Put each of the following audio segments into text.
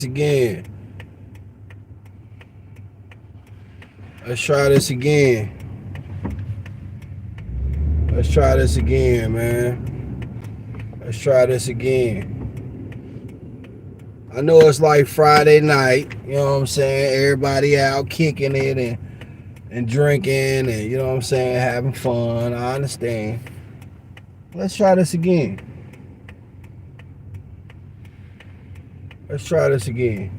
again. Let's try this again. Let's try this again, man. Let's try this again. I know it's like Friday night, you know what I'm saying? Everybody out kicking it and drinking and, you know what I'm saying, having fun. I understand. Let's try this again. Let's try this again.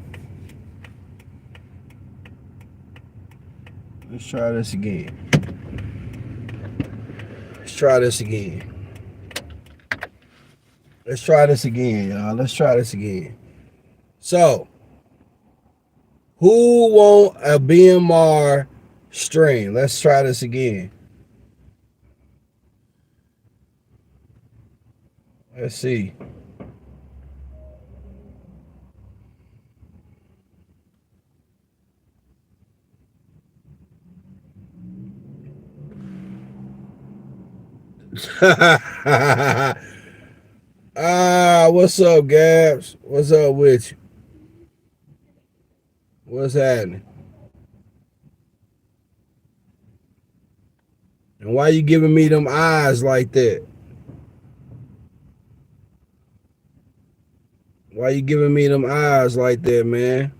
Let's try this again. Let's try this again. Let's try this again, y'all. Let's try this again. So, who want a BMR stream? Let's try this again. Let's see. What's up, Gabs? What's up with you? What's happening? And why you giving me them eyes like that? Why you giving me them eyes like that, man?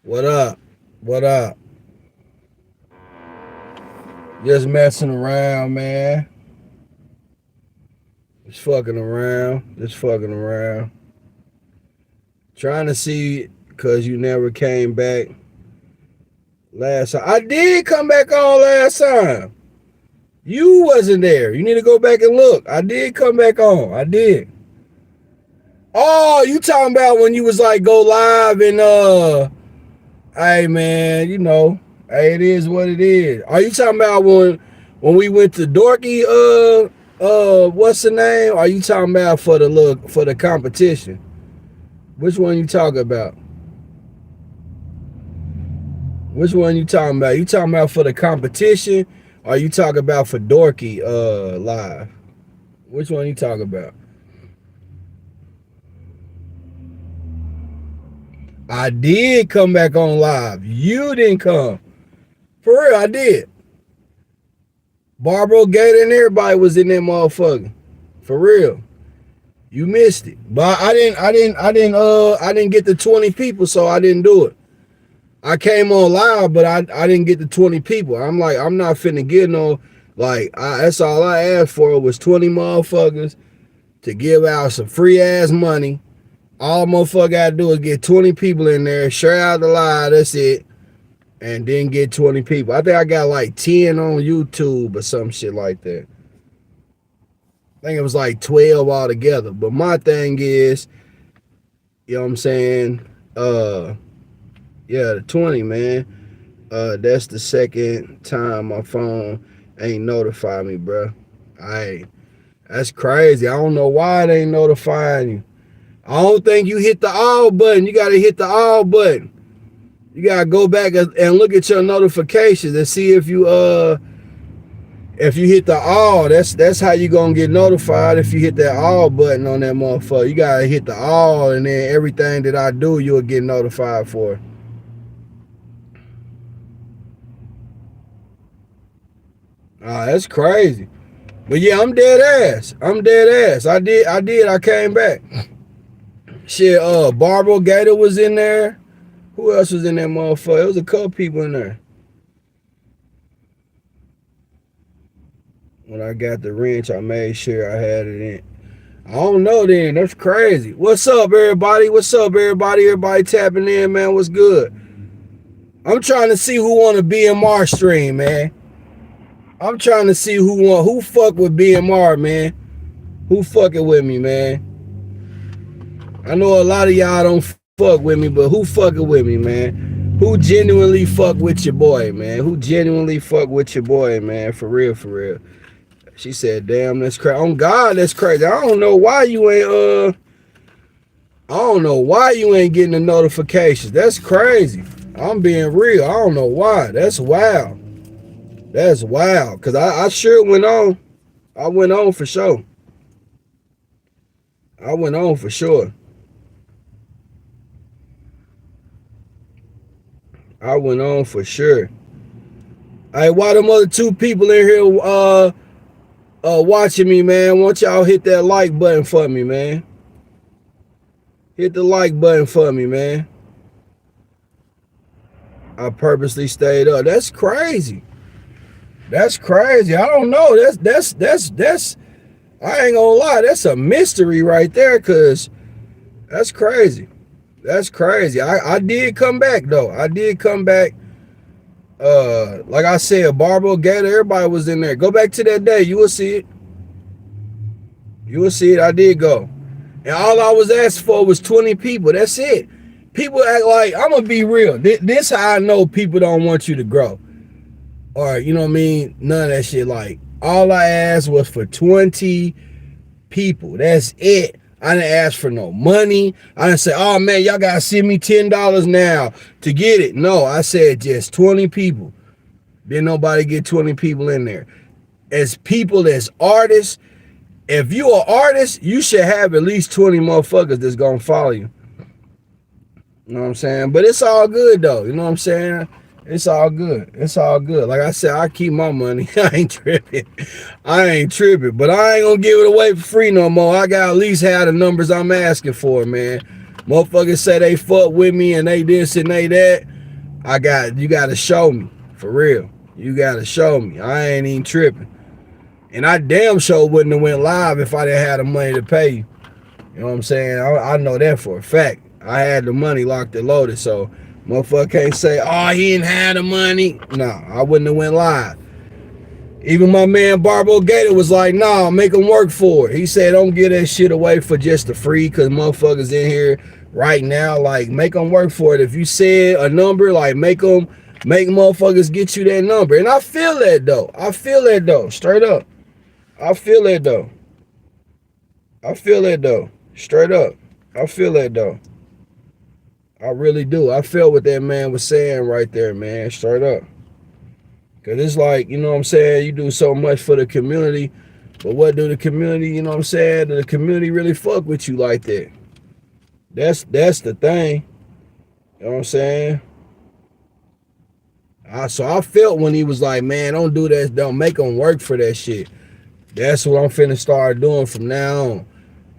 What up? What up? Just messing around, man. Just fucking around. Just fucking around. Trying to see, because you never came back last time. I did come back on last time. You wasn't there. You need to go back and look. I did come back on. I did. Oh, you talking about when you was like go live and hey man, you know, hey, it is what it is. Are you talking about when we went to Dorky what's the name? Are you talking about for the competition? Which one you talking about? Which one you talking about? You talking about for the competition? Or are you talking about for Dorky live? Which one you talking about? I did come back on live. You didn't come. For real, I did. Barbara Gator and everybody was in that motherfucker. For real. You missed it. But I didn't get the 20 people, so I didn't do it. I came on live, but I didn't get the 20 people. I'm like, I'm not finna get no, like, that's all I asked for was 20 motherfuckers to give out some free ass money. All motherfucker gotta do is get 20 people in there, share out the live, that's it. And then get 20 people. I think I got like 10 on YouTube or some shit like that. I think it was like 12 altogether. But my thing is, you know what I'm saying? Yeah, the 20, man. That's the second time my phone ain't notified me, bro. That's crazy. I don't know why it ain't notifying you. I don't think you hit the all button. You gotta hit the all button. You gotta go back and look at your notifications and see if you hit the all. That's how you gonna get notified if you hit that all button on that motherfucker. You gotta hit the all, and then everything that I do, you'll get notified for. That's crazy. But yeah, I'm dead ass. I'm dead ass. I came back. Shit, Barbara Gator was in there. Who else was in that motherfucker? There was a couple people in there. When I got the wrench, I made sure I had it in. I don't know then. That's crazy. What's up, everybody? What's up, everybody? Everybody tapping in, man. What's good? I'm trying to see who want a BMR stream, man. I'm trying to see who fuck with BMR, man. Who fucking with me, man? I know a lot of y'all don't fuck with me, but who fucking with me, man? Who genuinely fuck with your boy, man? Who genuinely fuck with your boy, man? For real, for real. She said, damn, that's crazy. On God, that's crazy. I don't know why you ain't getting the notifications. That's crazy. I'm being real. I don't know why. That's wild. That's wild. Cause I sure went on. I went on for sure. I went on for sure. I went on for sure. Hey, why them other two people in here watching me, man? Won't y'all hit that like button for me, man? Hit the like button for me, man. I purposely stayed up. That's crazy. That's crazy. I don't know. That's I ain't gonna lie, that's a mystery right there, cause that's crazy. That's crazy. I did come back though. I did come back. Like I said, Barbo Gator, everybody was in there. Go back to that day, you will see it. You will see it. I did go. And all I was asked for was 20 people. That's it. People act like, I'm gonna be real. This how I know people don't want you to grow. Or, you know what I mean? None of that shit. Like, all I asked was for 20 people. That's it. I didn't ask for no money. I didn't say, oh man, y'all gotta send me $10 now to get it. No, I said just 20 people. Didn't nobody get 20 people in there. As people, as artists, if you are artist, you should have at least 20 motherfuckers that's gonna follow you. You know what I'm saying? But it's all good though. You know what I'm saying? It's all good. It's all good. Like I said, I keep my money. I ain't tripping. I ain't tripping. But I ain't gonna give it away for free no more. I got at least have the numbers I'm asking for, man. Motherfuckers say they fuck with me and they this and they that. You gotta show me. For real. You gotta show me. I ain't even tripping. And I damn sure wouldn't have went live if I didn't have the money to pay you. You know what I'm saying? I know that for a fact. I had the money locked and loaded, so motherfucker can't say, oh, he didn't have the money. No, I wouldn't have went live. Even my man Barbo Gator was like, nah, make him work for it. He said, don't give that shit away for just the free, because motherfuckers in here right now, like, make them work for it. If you said a number, like, make motherfuckers get you that number. And I feel that, though. I feel that, though. Straight up. I feel that, though. I feel that, though. Straight up. I feel that, though. I really do. I felt what that man was saying right there, man. Straight up. Because it's like, you know what I'm saying, you do so much for the community, but what do the community, you know what I'm saying, do the community really fuck with you like that? That's the thing. You know what I'm saying? So I felt when he was like, man, don't do that. Don't make them work for that shit. That's what I'm finna start doing from now on.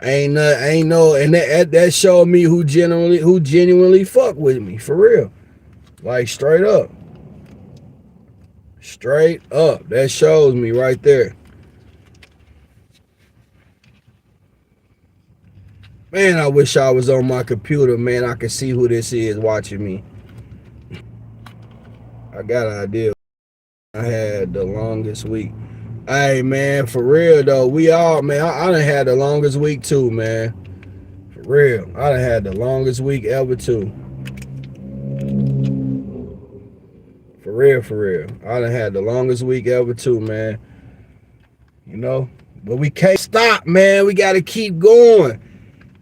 Ain't no, and that showed me who genuinely fuck with me, for real. Like, straight up. Straight up. That shows me right there. Man, I wish I was on my computer, man. I could see who this is watching me. I got an idea. I had the longest week. Hey, man, for real, though. We all, man, I done had the longest week, too, man. For real. I done had the longest week ever, too. For real, for real. I done had the longest week ever, too, man. You know? But we can't stop, man. We got to keep going.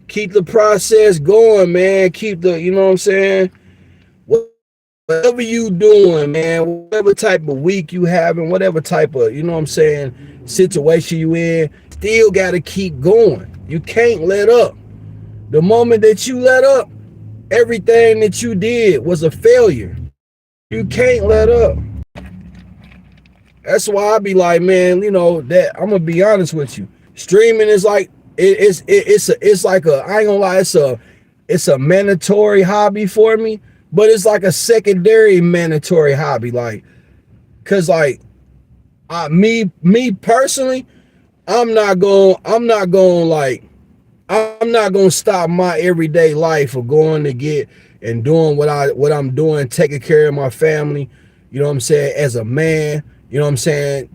Keep the process going, man. Keep the, you know what I'm saying? Whatever you doing, man, whatever type of week you having, whatever type of, you know what I'm saying, situation you in, still got to keep going. You can't let up. The moment that you let up, everything that you did was a failure. You can't let up. That's why I be like, man, you know, that I'm gonna be honest with you. Streaming is like it's like a, I ain't gonna lie, it's a mandatory hobby for me. But it's like a secondary mandatory hobby, like, cause like, me personally, I'm not gonna stop my everyday life of going to get and doing what I'm doing, taking care of my family. You know what I'm saying? As a man, you know what I'm saying?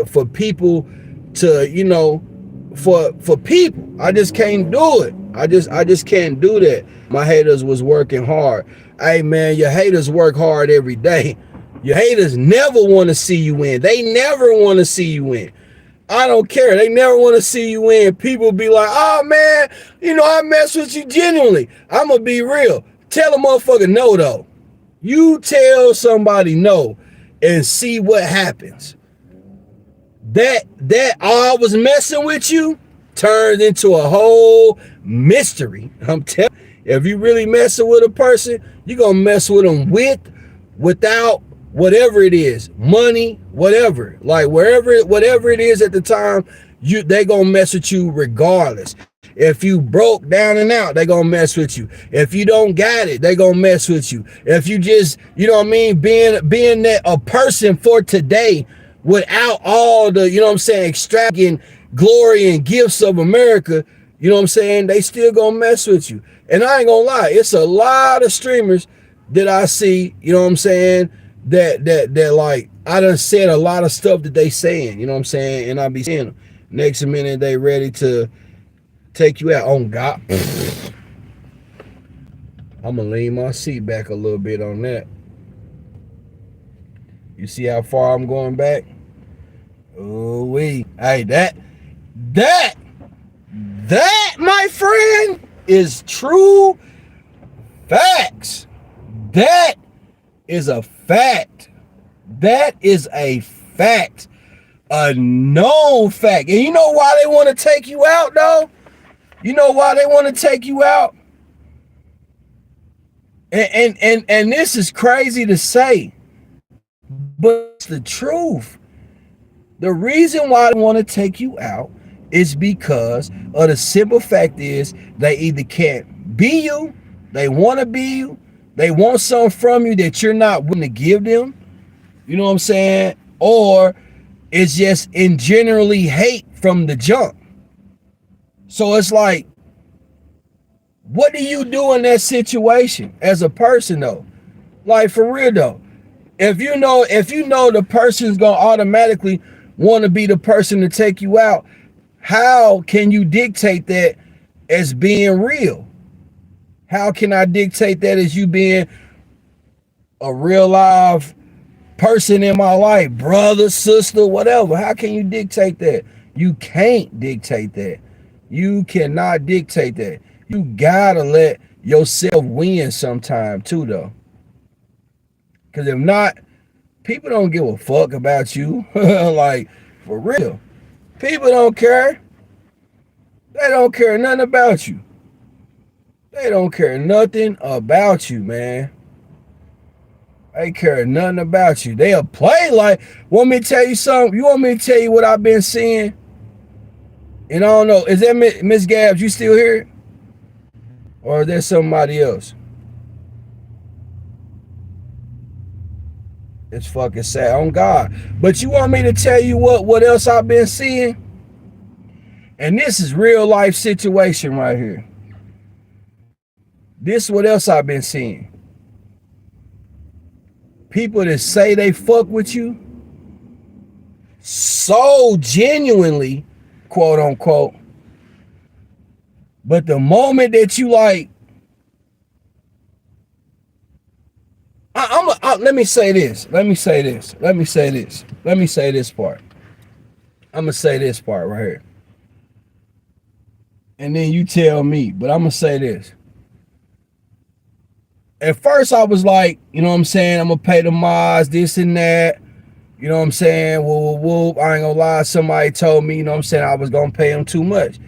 For people to, you know, for people, I just can't do it. I just can't do that. My haters was working hard. Hey man, your haters work hard every day. Your haters never want to see you win. They never want to see you win. I don't care. They never want to see you win. People be like, oh man, you know, I mess with you genuinely. I'm going to be real. Tell a motherfucker no though. You tell somebody no and see what happens. That I was messing with you, turns into a whole mystery. I'm telling you, if you really messing with a person, you're gonna mess with them without whatever it is, money, whatever, like whatever it is at the time, they gonna mess with you regardless. If you broke down and out, they gonna mess with you. If you don't got it, they gonna mess with you. If you just, you know what I mean, being that a person for today without all the, you know what I'm saying, extravagant glory and gifts of America, you know what I'm saying, they still gonna mess with you. And I ain't gonna lie, it's a lot of streamers that I see, you know what I'm saying, that like, I done said a lot of stuff that they saying, you know what I'm saying, and I be seeing them. Next minute they ready to take you out on God. I'm gonna lean my seat back a little bit on that. You see how far I'm going back? Oh wee. Hey, that, my friend, is true facts. That is a fact. That is a fact. A known fact. And you know why they want to take you out, though? You know why they want to take you out? And this is crazy to say, but it's the truth. The reason why they want to take you out is because of the simple fact is they either can't be you, they want to be you, they want something from you that you're not willing to give them, you know what I'm saying? Or it's just in generally hate from the jump. So it's like, what do you do in that situation as a person though? Like for real though, if you know the person's gonna automatically want to be the person to take you out, how can you dictate that as being real? How can I dictate that as you being a real live person in my life, brother, sister, whatever? How can you dictate that? You can't dictate that. You cannot dictate that. You gotta let yourself win sometime too, though. Because if not, people don't give a fuck about you. Like, for real. People don't care. They don't care nothing about you. They don't care nothing about you, man. They care nothing about you. They'll play like, want me to tell you something? You want me to tell you what I've been seeing? And I don't know, is that Miss Gabs, you still here? Or is there somebody else? It's fucking sad, on God. But you want me to tell you what else I've been seeing? And this is real life situation right here. This is what else I've been seeing. People that say they fuck with you so genuinely, quote unquote, but the moment that you like, let me say this part. I'm gonna say this part right here. And then you tell me, but I'm gonna say this. At first I was like, you know what I'm saying, I'm gonna pay the mods, this and that. You know what I'm saying? Whoop. I ain't gonna lie, somebody told me, you know what I'm saying, I was gonna pay them too much.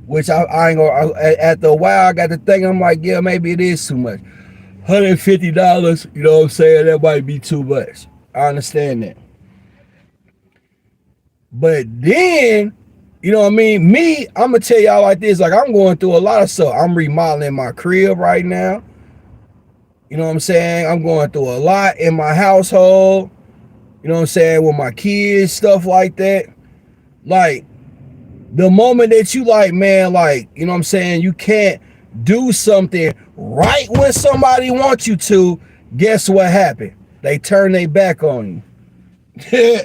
Which I ain't gonna, after a while I got to thinking, I'm like, yeah, maybe it is too much. $150, you know what I'm saying, that might be too much. I understand that. But then, you know what I mean, I'm gonna tell y'all like this, like I'm going through a lot of stuff. I'm remodeling my crib right now. You know what I'm saying? I'm going through a lot in my household. You know what I'm saying? With my kids, stuff like that. Like, the moment that you like, man, like, you know what I'm saying, you can't do something right when somebody wants you to, guess what happened? They turn their back on you.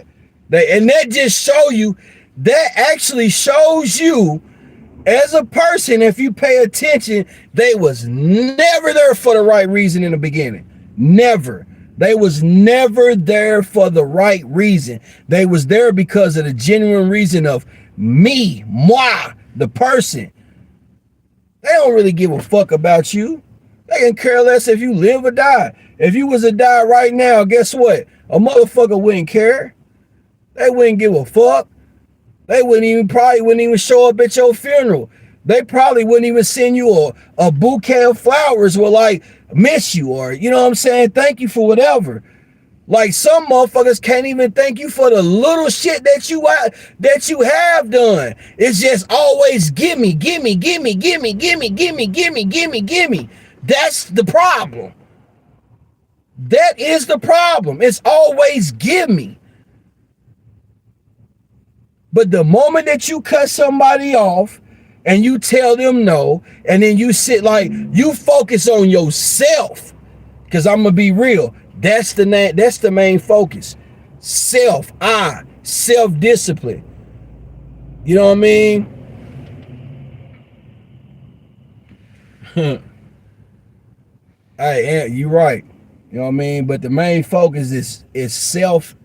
And that just actually shows you as a person, if you pay attention, they was never there for the right reason in the beginning. Never. They was never there for the right reason. They was there because of the genuine reason of moi, the person. They don't really give a fuck about you. They can care less if you live or die. If you was to die right now, guess what? A motherfucker wouldn't care. They wouldn't give a fuck. They probably wouldn't even show up at your funeral. They probably wouldn't even send you a bouquet of flowers with like, miss you, or, you know what I'm saying, thank you for whatever. Like, some motherfuckers can't even thank you for the little shit that you have done. It's just always gimme, gimme, gimme, gimme, gimme, gimme, gimme, gimme, gimme. That's the problem. That is the problem. It's always gimme. But the moment that you cut somebody off and you tell them no, and then you sit like, you focus on yourself, because I'm gonna be real, that's the main focus. Self-discipline. You know what I mean? Hey, you're right. You know what I mean? But the main focus is self,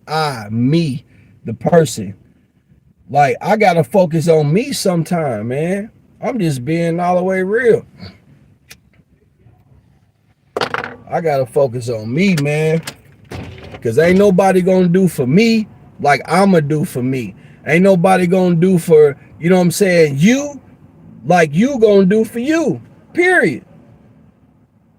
me, the person. Like, I gotta focus on me sometime, man. I'm just being all the way real. I gotta focus on me, man. Cause ain't nobody gonna do for me like I'ma do for me. Ain't nobody gonna do for, you know what I'm saying, you like you gonna do for you. Period.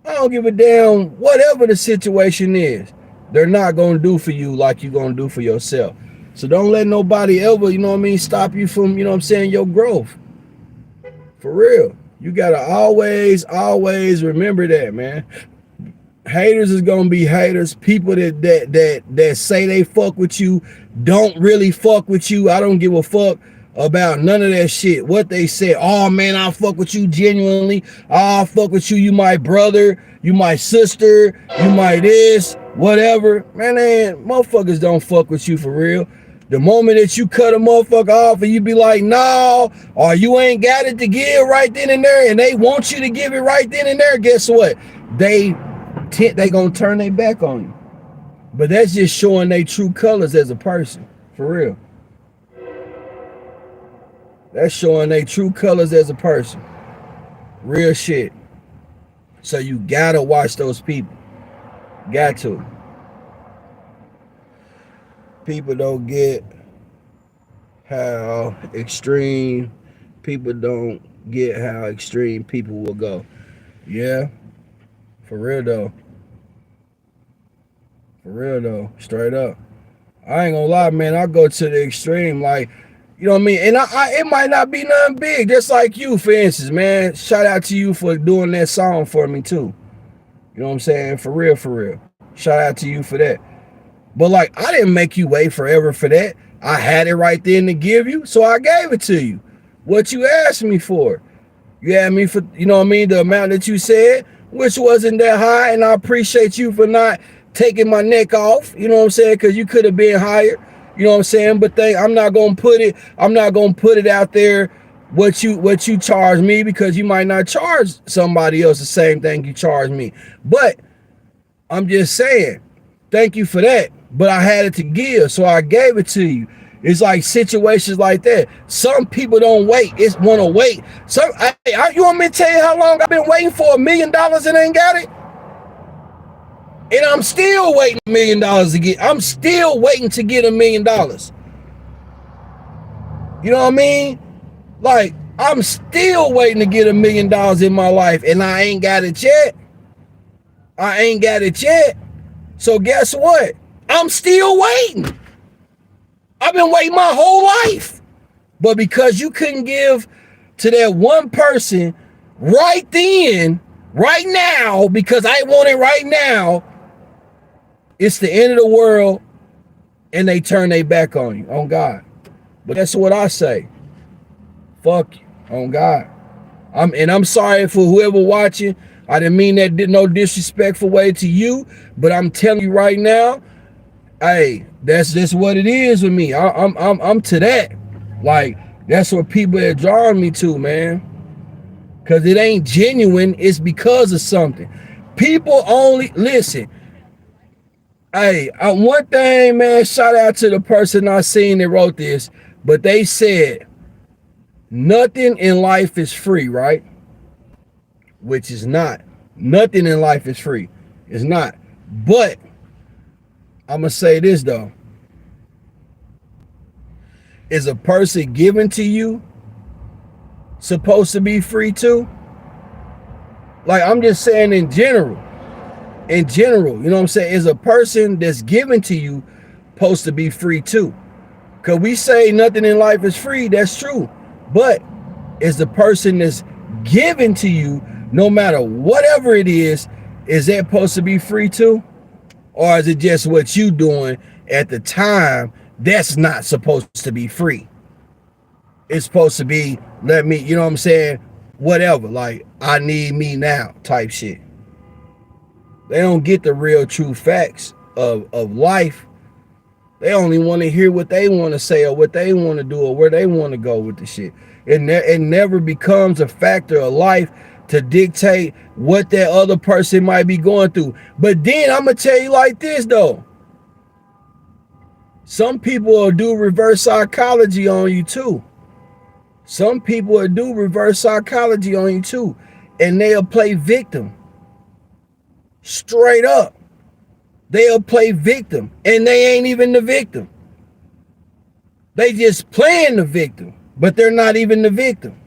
I don't give a damn whatever the situation is. They're not gonna do for you like you gonna do for yourself. So don't let nobody ever, you know what I mean, stop you from, you know what I'm saying, your growth. For real. You gotta always remember that, man. Haters is gonna be haters. People that say they fuck with you don't really fuck with you. I don't give a fuck about none of that shit. What they say, oh man, I fuck with you genuinely. Oh, I fuck with you. You my brother. You my sister. You my this. Whatever. Man, motherfuckers don't fuck with you for real. The moment that you cut a motherfucker off and you be like, no, or you ain't got it to give right then and there, and they want you to give it right then and there, guess what? They gonna turn their back on you. But that's just showing their true colors as a person. For real. That's showing their true colors as a person. Real shit. So you gotta watch those people. Got to. People don't get how extreme people don't get how extreme people will go. Yeah. For real though. For real though. Straight up. I ain't gonna lie, man. I go to the extreme, like, you know what I mean? And it might not be nothing big. Just like you, for instance, man. Shout out to you for doing that song for me too. You know what I'm saying? For real, for real. Shout out to you for that. But like, I didn't make you wait forever for that. I had it right then to give you, so I gave it to you. What you asked me for. You asked me for, you know what I mean, the amount that you said, which wasn't that high, and I appreciate you for not taking my neck off, you know what I'm saying, because you could have been higher, you know what I'm saying, but I'm not gonna put it out there what you charge me, because you might not charge somebody else the same thing you charge me. But I'm just saying, thank you for that. But I had it to give, so I gave it to you. It's like situations like that. Some people don't wait. It's want to wait. So you want me to tell you how long I've been waiting for $1 million and ain't got it? And I'm still waiting $1 million to get. I'm still waiting to get $1 million. You know what I mean? Like, I'm still waiting to get $1 million in my life, and I ain't got it yet. I ain't got it yet. So guess what? I'm still waiting. I've been waiting my whole life. But because you couldn't give to that one person right then, right now, because I want it right now, it's the end of the world, and they turn their back on you, on God. But that's what I say. Fuck you, on God. I'm sorry for whoever watching. I didn't mean that no disrespectful way to you, but I'm telling you right now, hey, that's just what it is with me. I'm to that. Like, that's what people are drawing me to, man. Cause it ain't genuine. It's because of something. People only listen. Hey, one thing, man. Shout out to the person I seen that wrote this, but they said nothing in life is free, right? Which is not. Nothing in life is free. It's not. But I'm gonna say this though. Is a person given to you supposed to be free too? Like, I'm just saying in general. In general, you know what I'm saying? Is a person that's given to you supposed to be free too? Because we say nothing in life is free. That's true. But is the person that's given to you, no matter whatever it is that supposed to be free too? Or is it just what you doing at the time that's not supposed to be free? It's supposed to be, let me, you know what I'm saying? Whatever, like, I need me now type shit. They don't get the real true facts of life. They only want to hear what they want to say or what they want to do or where they want to go with the shit. It never becomes a factor of life to dictate what that other person might be going through. But then I'm going to tell you like this, though. Some people will do reverse psychology on you, too. Some people will do reverse psychology on you, too. And they'll play victim. Straight up. They'll play victim. And they ain't even the victim. They just playing the victim. But they're not even the victim.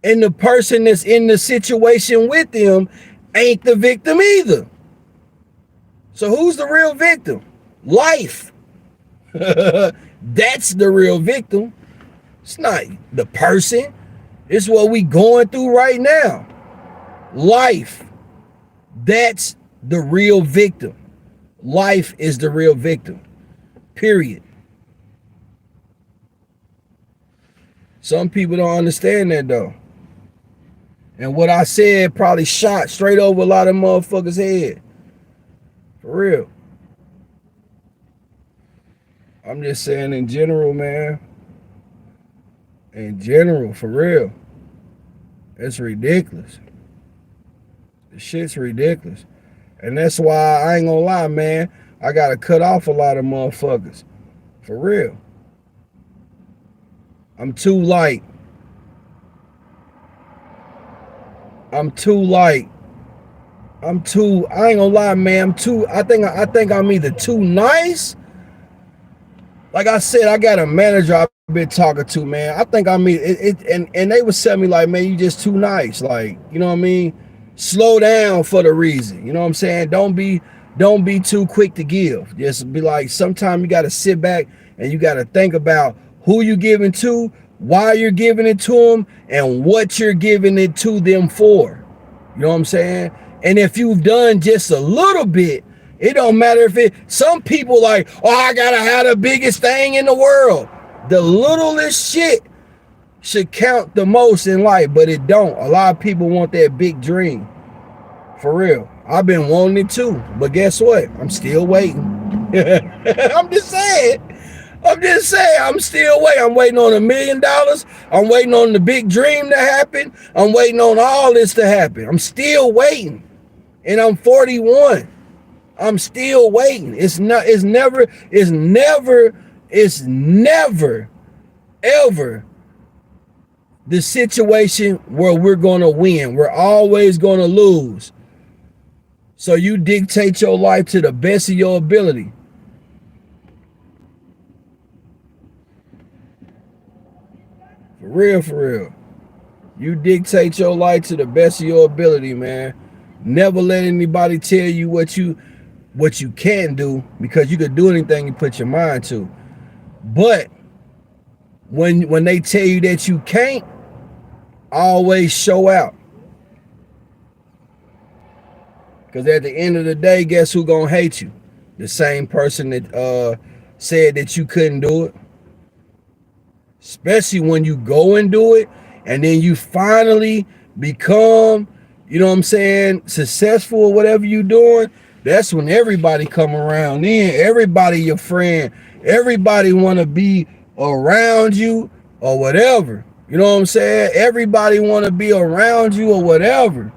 And the person that's in the situation with them ain't the victim either. So who's the real victim? Life. That's the real victim. It's not the person. It's what we going through right now. Life. That's the real victim. Life is the real victim. Period. Some people don't understand that though. And what I said probably shot straight over a lot of motherfuckers' head. For real. I'm just saying in general, man. In general, for real. It's ridiculous. The shit's ridiculous. And that's why I ain't gonna lie, man. I gotta cut off a lot of motherfuckers. For real. I'm too light. I ain't gonna lie, man. I think I'm either too nice. Like I said, I got a manager I've been talking to, man. I think I mean it, and they was telling me like, man, you just too nice. Like, you know what I mean? Slow down for the reason. You know what I'm saying? Don't be too quick to give. Just be like, sometimes you gotta sit back and you gotta think about who you giving to, why you're giving it to them, and what you're giving it to them for. You know what I'm saying? And if you've done just a little bit, it don't matter if it, some people like, oh, I gotta have the biggest thing in the world. The littlest shit should count the most in life, but it don't. A lot of people want that big dream. For real. I've been wanting it too, but guess what? I'm still waiting. I'm just saying, I'm still waiting. I'm waiting on $1 million. I'm waiting on the big dream to happen. I'm waiting on all this to happen. I'm still waiting. And I'm 41. I'm still waiting. It's never, ever the situation where we're going to win. We're always going to lose. So you dictate your life to the best of your ability. For real, for real. You dictate your life to the best of your ability, man. Never let anybody tell you what you can do, because you could do anything you put your mind to. But when they tell you that you can't, always show out. Because at the end of the day, guess who gonna hate you? The same person that said that you couldn't do it. Especially when you go and do it, and then you finally become, you know what I'm saying, successful or whatever you doing. That's when everybody come around. Then everybody your friend. Everybody want to be around you or whatever. You know what I'm saying? Everybody want to be around you or whatever.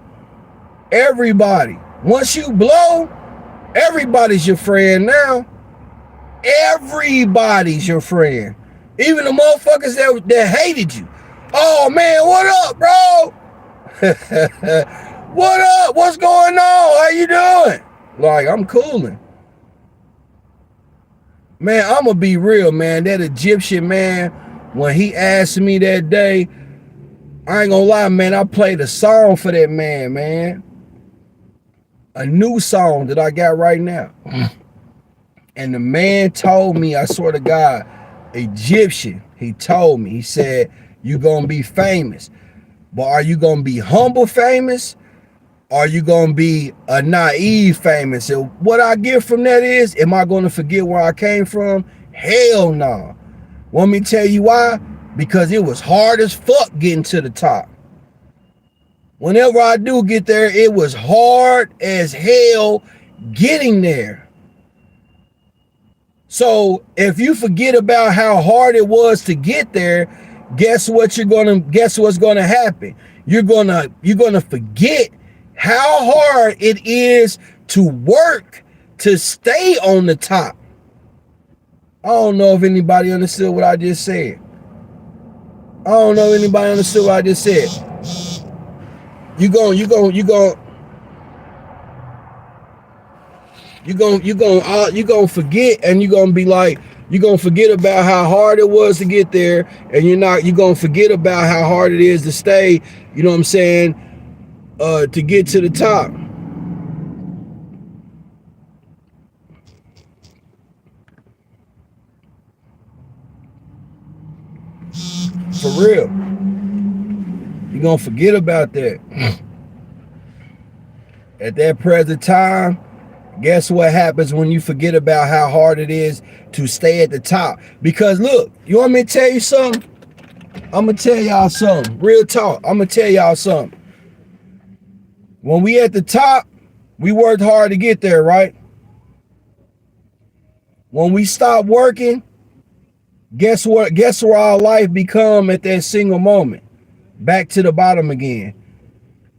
Everybody. Once you blow, everybody's your friend now. Everybody's your friend. Even the motherfuckers that hated you. Oh, man, what up, bro? What up? What's going on? How you doing? Like, I'm cooling. Man, I'm gonna be real, man. That Egyptian man, when he asked me that day, I ain't gonna lie, man. I played a song for that man, man. A new song that I got right now. And the man told me, I swear to God, Egyptian, he told me, he said, you gonna be famous. But are you gonna be humble famous? Or are you gonna be a naive famous? And what I get from that is, am I gonna forget where I came from? Hell no. Want me to tell you why? Because it was hard as fuck getting to the top. Whenever I do get there, it was hard as hell getting there. So if you forget about how hard it was to get there, guess what's gonna happen? You're gonna forget how hard it is to work to stay on the top. I don't know if anybody understood what I just said. I don't know if anybody understood what I just said. You gonna forget, and you're gonna be like, you're gonna forget about how hard it was to get there, and you're gonna forget about how hard it is to stay, you know what I'm saying, to get to the top. For real. You're gonna forget about that. At that present time, guess what happens when you forget about how hard it is to stay at the top? Because look, you want me to tell you something? I'm gonna tell y'all something. Real talk. I'm gonna tell y'all something. When we at the top, we worked hard to get there, right? When we stop working, guess what? Guess where our life become at that single moment? Back to the bottom again.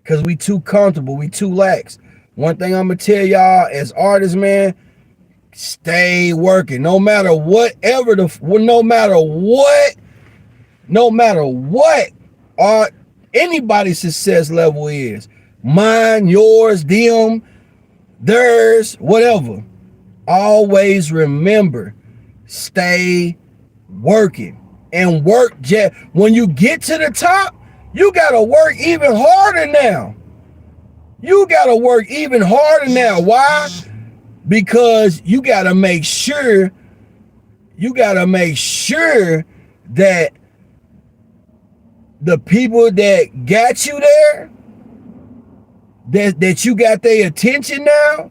Because we too comfortable, we too lax. One thing I'm gonna tell y'all as artists, man, stay working. No matter whatever no matter what anybody's success level is. Mine, yours, them, theirs, whatever. Always remember, stay working. And work, when you get to the top, you gotta work even harder now. You gotta work even harder now. Why? Because you gotta make sure that the people that got you there, that you got their attention now,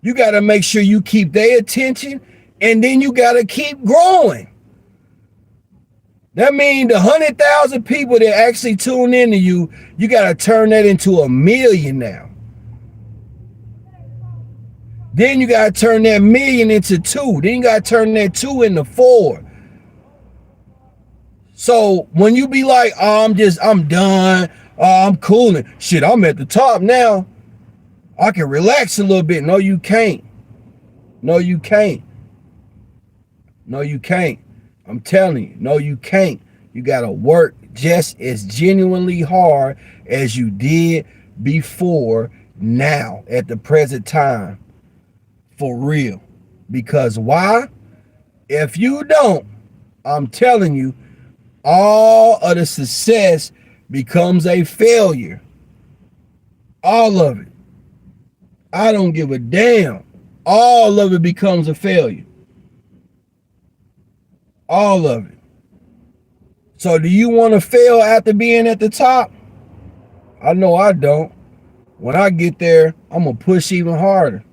you gotta make sure you keep their attention, and then you gotta keep growing. That means the 100,000 people that actually tune into you, you got to turn that into 1 million now. Then you got to turn that 1 million into 2. Then you got to turn that 2 into 4. So when you be like, oh, I'm done. Oh, I'm cooling. Shit, I'm at the top now. I can relax a little bit. No, you can't. No, you can't. No, you can't. I'm telling you, no, you can't. You got to work just as genuinely hard as you did before now at the present time. For real. Because why? If you don't, I'm telling you, all of the success becomes a failure. All of it. I don't give a damn. All of it becomes a failure. All of it. So do you want to fail after being at the top? I know I don't. When I get there, I'm going to push even harder.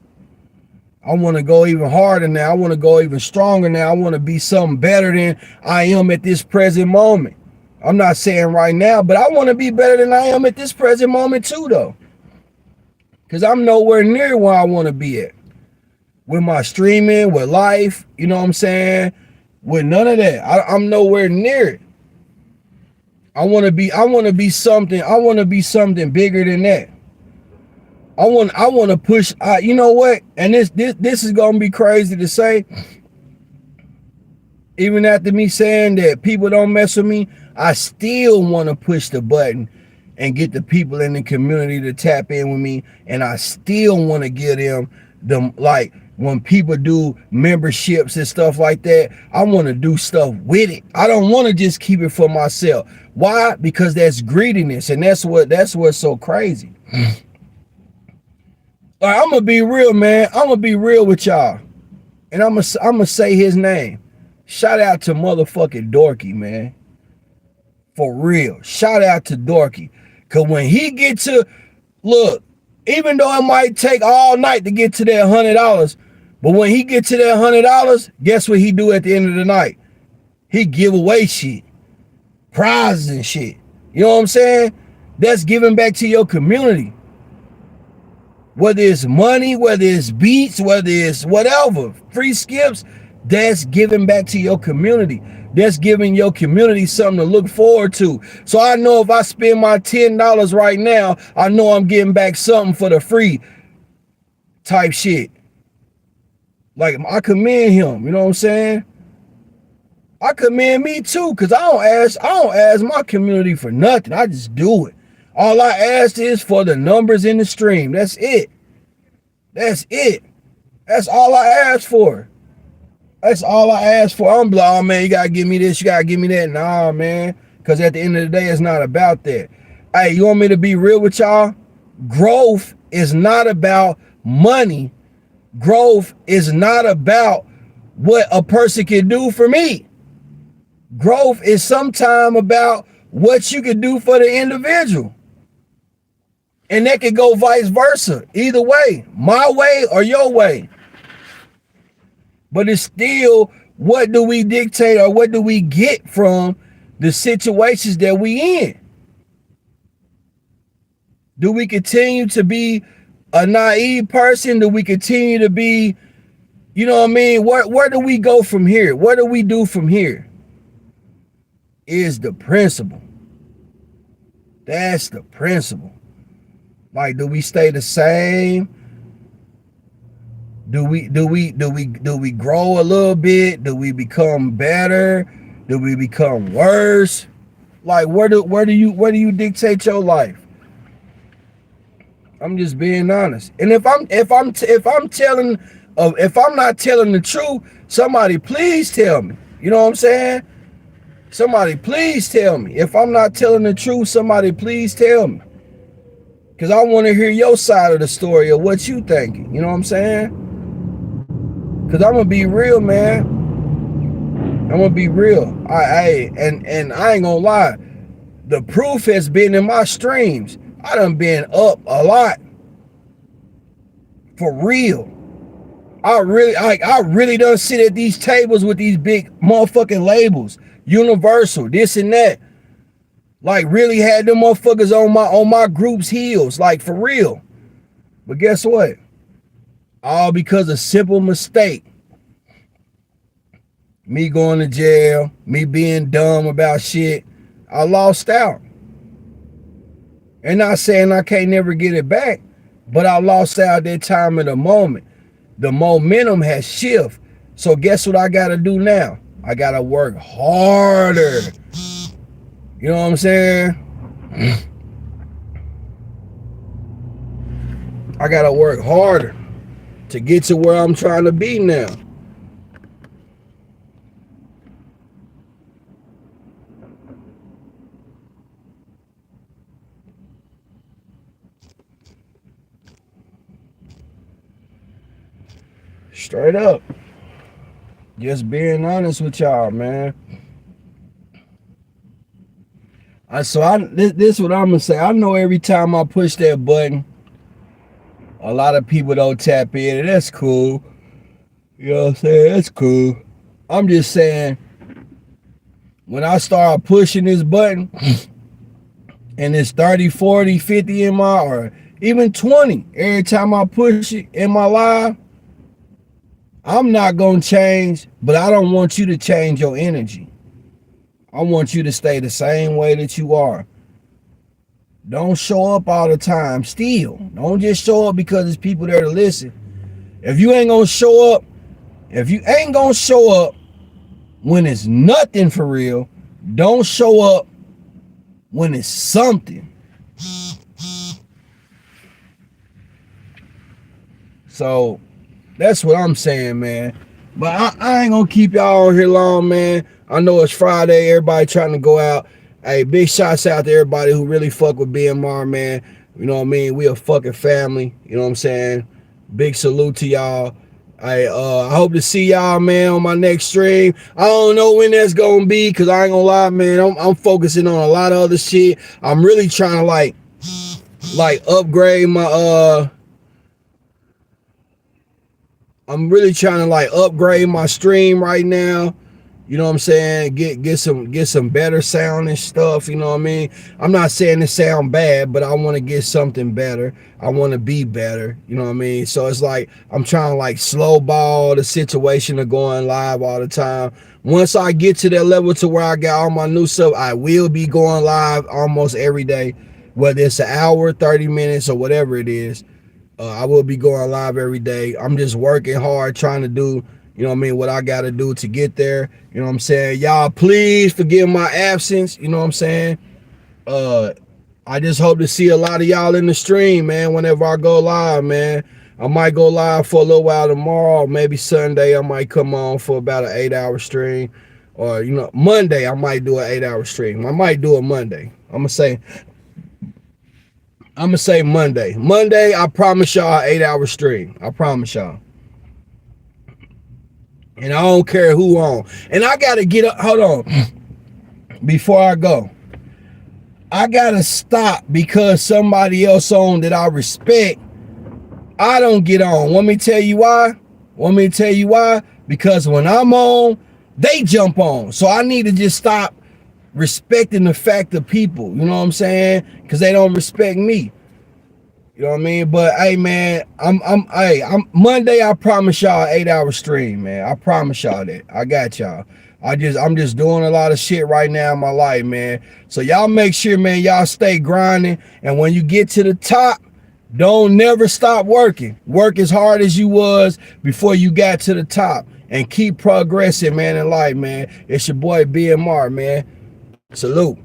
I want to go even harder now. I want to go even stronger now. I want to be something better than I am at this present moment. I'm not saying right now, but I want to be better than I am at this present moment too, though. Because I'm nowhere near where I want to be at. With my streaming, with life, you know what I'm saying? With none of that. I'm nowhere near it. I want to be something bigger than that. I want to push, you know what? And this is going to be crazy to say. Even after me saying that people don't mess with me, I still want to push the button and get the people in the community to tap in with me. And I still want to give them like when people do memberships and stuff like that, I want to do stuff with it. I don't want to just keep it for myself. Why? Because that's greediness, and that's what's so crazy. All right, I'm gonna be real, man. I'm gonna be real with y'all, and I'm gonna say his name. Shout out to motherfucking Dorky, man. For real. Shout out to Dorky, cause when he get to look, even though it might take all night to get to that $100, but when he get to that $100, guess what he do at the end of the night? He give away shit, prizes and shit. You know what I'm saying? That's giving back to your community. Whether it's money, whether it's beats, whether it's whatever, free skips, that's giving back to your community. That's giving your community something to look forward to. So I know if I spend my $10 right now, I know I'm getting back something for the free type shit. Like, I commend him, you know what I'm saying? I commend me too, because I don't ask my community for nothing. I just do it. All I ask is for the numbers in the stream. That's it. That's it. That's all I ask for. That's all I ask for. I'm like, oh man, you gotta give me this, you gotta give me that. Nah, man. Because at the end of the day, it's not about that. Hey, you want me to be real with y'all? Growth is not about money. Growth is not about what a person can do for me. Growth is sometimes about what you can do for the individual. And that could go vice versa. Either way, my way or your way. But it's still, what do we dictate or what do we get from the situations that we in? Do we continue to be a naive person? Do we continue to be, you know what I mean? Where do we go from here? What do we do from here? Is the principle. That's the principle. Like, do we stay the same? Do we grow a little bit? Do we become better? Do we become worse? Like, where do you dictate your life? I'm just being honest. And if I'm not telling the truth, somebody please tell me. You know what I'm saying? Somebody please tell me. If I'm not telling the truth, somebody please tell me. Because I want to hear your side of the story of what you thinking. You know what I'm saying? Because I'm going to be real, man. I'm going to be real. And I ain't going to lie. The proof has been in my streams. I done been up a lot. For real. I really done sit at these tables with these big motherfucking labels. Universal, this and that. Like, really had them motherfuckers on my group's heels. Like, for real. But guess what? All because of simple mistake. Me going to jail. Me being dumb about shit. I lost out. And not saying I can't never get it back. But I lost out that time in the moment. The momentum has shifted. So guess what I got to do now? I got to work harder. You know what I'm saying? I got to work harder to get to where I'm trying to be now. Straight up. Just being honest with y'all, man. This is what I'm gonna say. I know every time I push that button, a lot of people don't tap in, and that's cool. You know what I'm saying? That's cool. I'm just saying, when I start pushing this button, and it's 30, 40, 50 in my, or even 20, every time I push it in my live, I'm not gonna change, but I don't want you to change your energy. I want you to stay the same way that you are. Don't show up all the time. Still, don't just show up because there's people there to listen. If you ain't gonna show up, when it's nothing for real, don't show up when it's something. So That's what I'm saying, man. But I ain't gonna keep y'all on here long, man. I know it's Friday, everybody trying to go out. Hey, big shots out to everybody who really fuck with BMR, man. You know what I mean? We a fucking family. You know what I'm saying? Big salute to y'all. I hope to see y'all, man, on my next stream. I don't know when that's gonna be, cause I ain't gonna lie, man. I'm focusing on a lot of other shit. I'm really trying to like upgrade my I'm really trying to like upgrade my stream right now. You know what I'm saying? Get some better sound and stuff, you know what I mean? I'm not saying it sound bad, but I want to get something better. I want to be better, you know what I mean? So it's like I'm trying to like slow ball the situation of going live all the time. Once I get to that level to where I got all my new stuff, I will be going live almost every day, whether it's an hour, 30 minutes, or whatever it is. I will be going live every day. I'm just working hard, trying to do, you know what I mean, what I got to do to get there. You know what I'm saying? Y'all, please forgive my absence. You know what I'm saying? I just hope to see a lot of y'all in the stream, man, whenever I go live, man. I might go live for a little while tomorrow, or maybe Sunday I might come on for about an 8-hour stream. Or, you know, Monday I might do an 8-hour stream. I might do it Monday. I'm going to say Monday. Monday, I promise y'all an 8-hour stream. I promise y'all. And I don't care who on. And I got to get up. Hold on. Before I go. I got to stop because somebody else on that I respect, I don't get on. Want me to tell you why? Because when I'm on, they jump on. So I need to just stop respecting the fact of people. You know what I'm saying? Because they don't respect me. You know what I mean? But hey, man, I'm Monday. I promise y'all 8-hour stream, man. I promise y'all that. I got y'all. I'm just doing a lot of shit right now in my life, man. So y'all make sure, man, y'all stay grinding. And when you get to the top, don't never stop working. Work as hard as you was before you got to the top, and keep progressing, man, in life, man. It's your boy BMR, man. Salute.